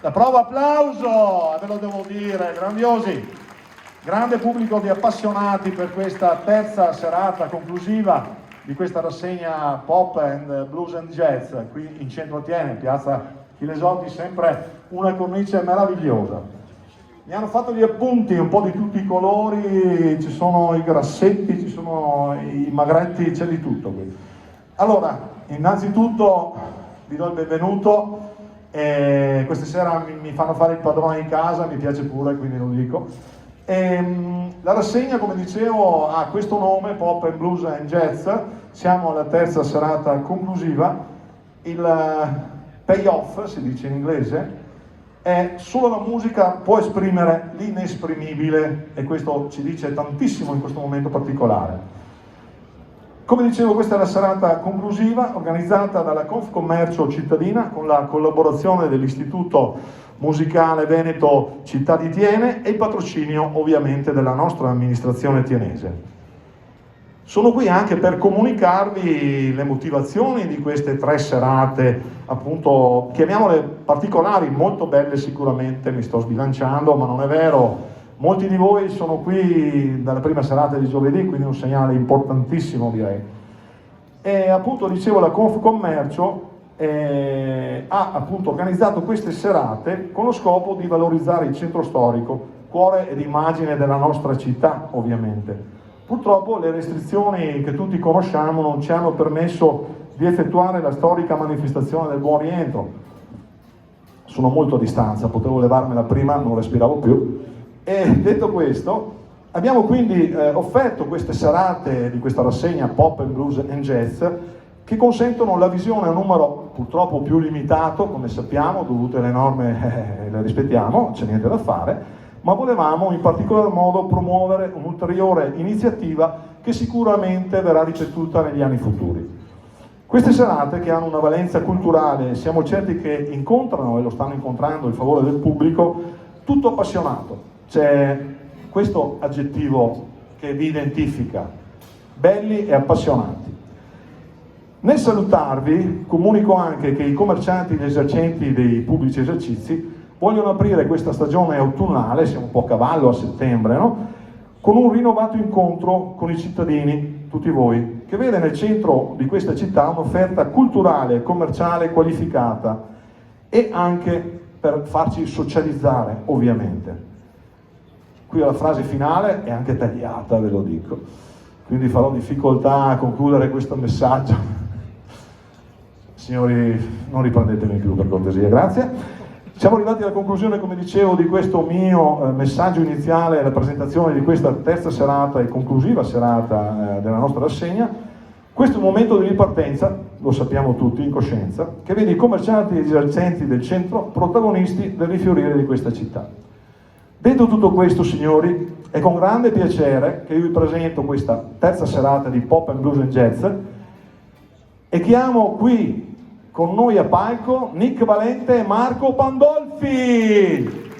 La prova applauso, ve lo devo dire, grandiosi. Grande pubblico di appassionati per questa terza serata conclusiva di questa rassegna Pop and Blues and Jazz, qui in centro a Thiene, piazza Chilesotti, sempre una cornice meravigliosa. Mi hanno fatto gli appunti un po' di tutti i colori, ci sono i grassetti, ci sono i magretti, c'è di tutto qui. Allora, innanzitutto vi do il benvenuto. Questa sera mi fanno fare il padrone di casa, mi piace pure, quindi lo dico. La rassegna, come dicevo, ha questo nome, Pop and Blues and Jazz. Siamo alla terza serata conclusiva. Il payoff, si dice in inglese, è solo la musica può esprimere l'inesprimibile, e questo ci dice tantissimo in questo momento particolare. Come dicevo, questa è la serata conclusiva organizzata dalla Confcommercio Cittadina con la collaborazione dell'Istituto Musicale Veneto Città di Thiene e il patrocinio ovviamente della nostra amministrazione tienese. Sono qui anche per comunicarvi le motivazioni di queste tre serate, appunto, chiamiamole particolari, molto belle sicuramente, mi sto sbilanciando, ma non è vero. Molti di voi sono qui dalla prima serata di giovedì, quindi un segnale importantissimo, direi. E appunto, dicevo, la Confcommercio ha appunto organizzato queste serate con lo scopo di valorizzare il centro storico, cuore ed immagine della nostra città, ovviamente. Purtroppo le restrizioni che tutti conosciamo non ci hanno permesso di effettuare la storica manifestazione del Buon Rientro. Sono molto a distanza, potevo levarmela prima, non respiravo più. E detto questo, abbiamo quindi offerto queste serate di questa rassegna Pop and Blues and Jazz che consentono la visione a un numero purtroppo più limitato, come sappiamo, dovute alle norme le rispettiamo, c'è niente da fare, ma volevamo in particolar modo promuovere un'ulteriore iniziativa che sicuramente verrà ripetuta negli anni futuri. Queste serate, che hanno una valenza culturale, siamo certi che incontrano e lo stanno incontrando il favore del pubblico, tutto appassionato. C'è questo aggettivo che vi identifica: belli e appassionati. Nel salutarvi comunico anche che i commercianti e gli esercenti dei pubblici esercizi vogliono aprire questa stagione autunnale, siamo un po' a cavallo a settembre, no? Con un rinnovato incontro con i cittadini, tutti voi, che vede nel centro di questa città un'offerta culturale e commerciale qualificata e anche per farci socializzare, ovviamente. Qui la frase finale è anche tagliata, ve lo dico, quindi farò difficoltà a concludere questo messaggio. Signori, non riprendetemi più per cortesia, grazie. Siamo arrivati alla conclusione, come dicevo, di questo mio messaggio iniziale alla presentazione di questa terza serata e conclusiva serata della nostra rassegna. Questo è un momento di ripartenza, lo sappiamo tutti in coscienza, che vede i commercianti e gli esercenti del centro protagonisti del rifiorire di questa città. Detto tutto questo, signori, è con grande piacere che io vi presento questa terza serata di Pop and Blues and Jazz e chiamo qui con noi a palco Nick Valente e Marco Pandolfi.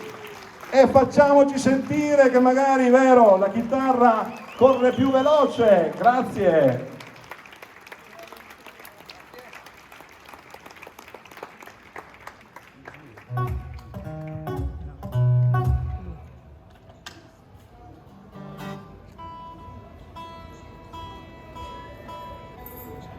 E facciamoci sentire che magari, vero, la chitarra corre più veloce. Grazie.